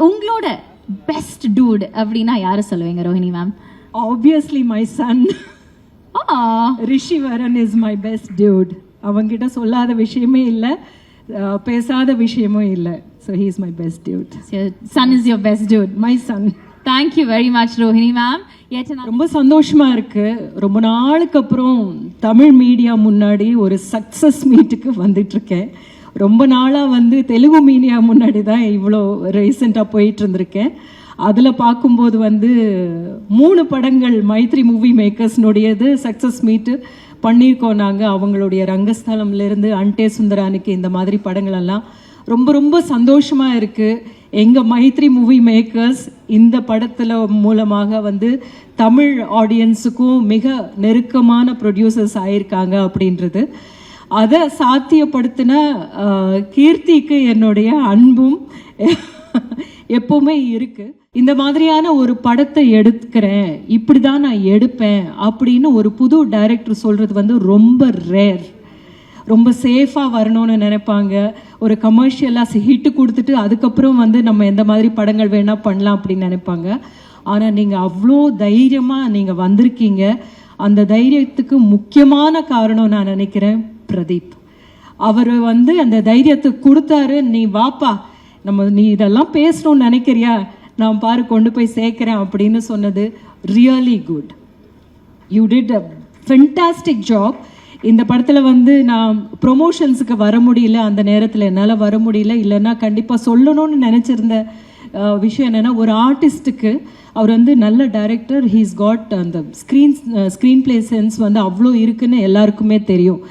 உங்களோட best dude அப்படின்னா யாரை சொல்லுவீங்க Rohini ma'am? Obviously my son. Rishi Varan is my best dude. அவங்கிட்ட சொல்லாத விஷயமே இல்லை, பேசாத விஷயமும் இல்லை. So he is my best dude. So your son is your best dude. My son. Thank you very much Rohini ma'am. ரொம்ப சந்தோஷமா இருக்கு. ரொம்ப நாளுக்கு அப்புறம் தமிழ் மீடியா முன்னாடி ஒரு சக்ஸஸ் மீட்டுக்கு வந்துட்டு இருக்கேன். ரொம்ப நாளாக வந்து தெலுங்கு மீடியா முன்னாடி தான் இவ்வளோ ரீசெண்டாக போயிட்டு இருந்திருக்கேன். அதில் பார்க்கும்போது வந்து 3 படங்கள் மைத்ரி மூவி மேக்கர்ஸ்னுடையது சக்ஸஸ் மீட்டு பண்ணியிருக்கோம் நாங்கள். அவங்களுடைய ரங்கஸ்தலம்லேருந்து அன்டே சுந்தரானிக்கு இந்த மாதிரி படங்களெல்லாம் ரொம்ப ரொம்ப சந்தோஷமாக இருக்குது. எங்கள் மைத்ரி மூவி மேக்கர்ஸ் இந்த படத்தில் மூலமாக வந்து தமிழ் ஆடியன்ஸுக்கும் மிக நெருக்கமான ப்ரொடியூசர்ஸ் ஆயிருக்காங்க அப்படின்றது. அதை சாத்தியப்படுத்தின கீர்த்திக்கு என்னுடைய அன்பும் எப்பவுமே இருக்குது. இந்த மாதிரியான ஒரு படத்தை எடுக்கிறேன், இப்படி தான் நான் எடுப்பேன் அப்படின்னு ஒரு புது டைரக்டர் சொல்கிறது வந்து ரொம்ப ரேர். ரொம்ப சேஃபாக வரணும்னு நினைப்பாங்க. ஒரு கமர்ஷியலாக ஹிட்டு கொடுத்துட்டு அதுக்கப்புறம் வந்து நம்ம எந்த மாதிரி படங்கள் வேணால் பண்ணலாம் அப்படின்னு நினைப்பாங்க. ஆனால் நீங்கள் அவ்வளோ தைரியமாக நீங்கள் வந்திருக்கீங்க. அந்த தைரியத்துக்கு முக்கியமான காரணம் நான் நினைக்கிறேன் பிரதீப். அவர் வந்து அந்த தைரியத்தை கொடுத்தாரு. நீ வாப்பா, நீ இதெல்லாம் பேசணும்னு நினைக்கிறியா, நான் பாரு கொண்டு போய் சேர்க்குறேன் அப்படின்னு சொன்னது really good. You did a fantastic job. இந்த படத்தில் வந்து நான் ப்ரொமோஷன்ஸுக்கு வர முடியல, அந்த நேரத்தில் என்னால் வர முடியல. இல்லைன்னா கண்டிப்பாக சொல்லணும்னு நினச்சிருந்த விஷயம் என்னென்னா, ஒரு ஆர்டிஸ்ட்டுக்கு அவர் வந்து நல்ல டைரக்டர், ஹீஸ் காட் அந்த ஸ்க்ரீன் பிளே சென்ஸ் வந்து அவ்வளோ இருக்குன்னு எல்லாருக்குமே தெரியும்.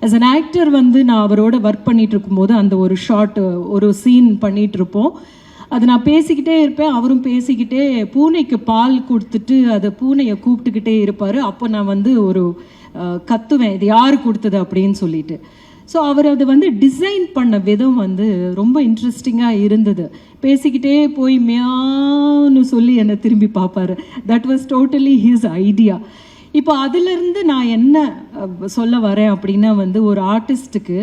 ஆஸ் அன் ஆக்டர் வந்து நான் அவரோட ஒர்க் பண்ணிகிட்டு இருக்கும்போது அந்த ஒரு ஷார்ட் ஒரு சீன் பண்ணிகிட்ருப்போம். அது நான் பேசிக்கிட்டே இருப்பேன், அவரும் பேசிக்கிட்டே பூனைக்கு பால் கொடுத்துட்டு அதை பூனையை கூப்பிட்டுக்கிட்டே இருப்பார். அப்போ நான் வந்து ஒரு கத்துவேன், இது யார் கொடுத்தது அப்படின்னு சொல்லிட்டு. ஸோ அவர் அதை வந்து டிசைன் பண்ண விதம் வந்து ரொம்ப இன்ட்ரெஸ்டிங்காக இருந்தது. பேசிக்கிட்டே போய் மியான்னு சொல்லி என்னை திரும்பி பார்ப்பாரு. That was totally his idea. இப்போ அதிலிருந்து நான் என்ன சொல்ல வரேன் அப்படின்னா வந்து, ஒரு ஆர்டிஸ்ட்டுக்கு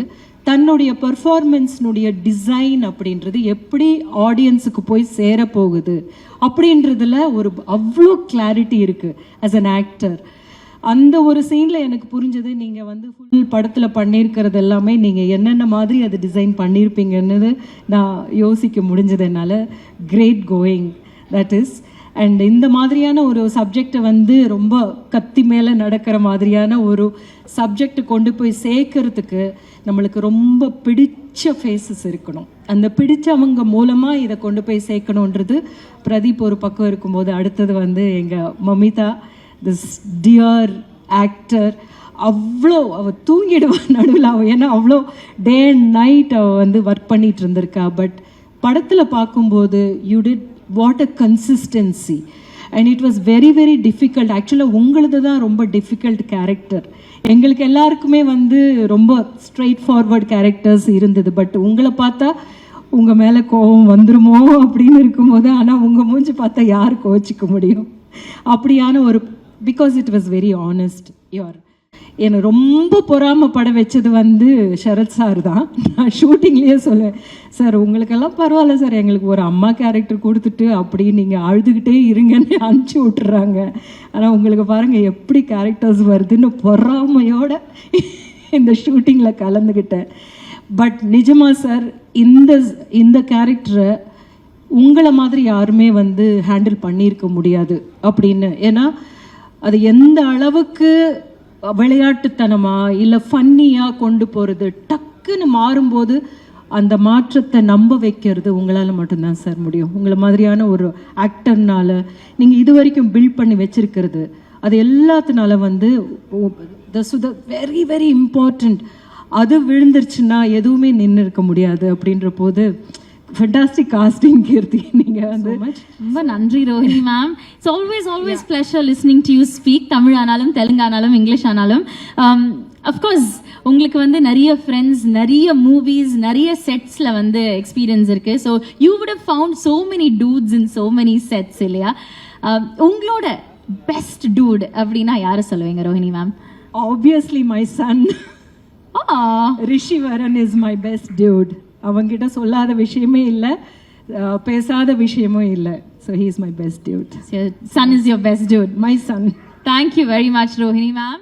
தன்னுடைய பர்ஃபார்மன்ஸ்னுடைய டிசைன் அப்படின்றது எப்படி ஆடியன்ஸுக்கு போய் சேரப்போகுது அப்படின்றதுல ஒரு அவ்வளோ கிளாரிட்டி இருக்குது ஆஸ் அன் ஆக்டர். அந்த ஒரு சீனில் எனக்கு புரிஞ்சது, நீங்கள் வந்து ஃபுல் படத்தில் பண்ணியிருக்கிறது எல்லாமே நீங்கள் என்னென்ன மாதிரி அது டிசைன் பண்ணியிருப்பீங்கன்னு நான் யோசிக்க முடிஞ்சது என்னால். Great going that is. And இந்த மாதிரியான ஒரு சப்ஜெக்டை வந்து ரொம்ப கத்தி மேலே நடக்கிற மாதிரியான ஒரு சப்ஜெக்டை கொண்டு போய் சேர்க்கறதுக்கு நம்மளுக்கு ரொம்ப பிடிச்ச ஃபேஸஸ் இருக்கணும். அந்த பிடிச்சவங்க மூலமாக இதை கொண்டு போய் சேர்க்கணுன்றது பிரதீப் ஒரு பக்கம் இருக்கும்போது, அடுத்தது வந்து எங்கள் மமிதா, திஸ் டியர் ஆக்டர். அவ்வளோ அவள் தூங்கிடுவாள் நடுவில். அவள் ஏன்னா அவ்வளோ டே அண்ட் நைட் அவள் வந்து ஒர்க் பண்ணிகிட்டு இருந்திருக்கா. பட் படத்தில் பார்க்கும்போது you did what a consistency and it was very very difficult. ஆக்சுவலாக உங்களது தான் ரொம்ப டிஃபிகல்ட் கேரக்டர். எங்களுக்கு எல்லாருக்குமே வந்து ரொம்ப ஸ்ட்ரெயிட் ஃபார்வர்ட் கேரக்டர்ஸ் இருந்தது. பட் உங்களை பார்த்தா உங்கள் மேலே கோபம் வந்துருமோ அப்படின்னு இருக்கும்போது, ஆனால் உங்கள் மூஞ்சி பார்த்தா யார் கோச்சிக்க முடியும்? அப்படியான ஒரு, because it was very honest. என்னை ரொம்ப பொறாமப்பட வச்சது வந்து சரத் சார் தான். நான் ஷூட்டிங்லேயே சொல்லுவேன், சார் உங்களுக்கெல்லாம் பரவாயில்ல சார், எங்களுக்கு ஒரு அம்மா கேரக்டர் கொடுத்துட்டு அப்படி நீங்கள் அழுதுகிட்டே இருங்கன்னு அனுப்பிச்சி விட்டுறாங்க. ஆனால் உங்களுக்கு பாருங்கள் எப்படி கேரக்டர்ஸ் வருதுன்னு பொறாமையோட இந்த ஷூட்டிங்கில் கலந்துக்கிட்டேன். பட் நிஜமா சார், இந்த கேரக்டரை உங்களை மாதிரி யாருமே வந்து ஹேண்டில் பண்ணியிருக்க முடியாது அப்படின்னு. ஏன்னா அது எந்த அளவுக்கு விளையாட்டுத்தனமா இல்லை ஃபன்னியாக கொண்டு போகிறது, டக்குன்னு மாறும்போது அந்த மாற்றத்தை நம்ப வைக்கிறது உங்களால் மட்டும்தான் சார் முடியும். உங்களை மாதிரியான ஒரு ஆக்டர்னால நீங்கள் இது வரைக்கும் பில்ட் பண்ணி வச்சிருக்கிறது, அது எல்லாத்தினால வந்து வெரி வெரி இம்பார்ட்டண்ட். அது விழுந்துருச்சுன்னா எதுவுமே நின்று இருக்க முடியாது. அப்படின்ற போது ஃபென்டாஸ்டிக் காஸ்டிங் கீர்த்தி. நீங்கள் வந்து ரொம்ப நன்றி Rohini ma'am. It's always pleasure listening to you speak. Tamil ஆனாலும் தெலுங்கு ஆனாலும் இங்கிலீஷ் ஆனாலும். அஃப்கோர்ஸ் உங்களுக்கு வந்து நிறைய ஃப்ரெண்ட்ஸ், நிறைய மூவிஸ், நிறைய செட்ஸில் வந்து எக்ஸ்பீரியன்ஸ் இருக்குது. So you would have found so many dudes in so many sets இல்லையா? உங்களோட பெஸ்ட் டூட் அப்படின்னா யாரை சொல்லுவீங்க Rohini ma'am? Obviously my son Rishi Varan is my best Dude. அவங்கிட்ட சொல்லாத விஷயமே இல்லை, பேசாத விஷயமும் இல்லை. So he is my best Dude. Your son is your best dude. My son. Thank you very much, Rohini ma'am.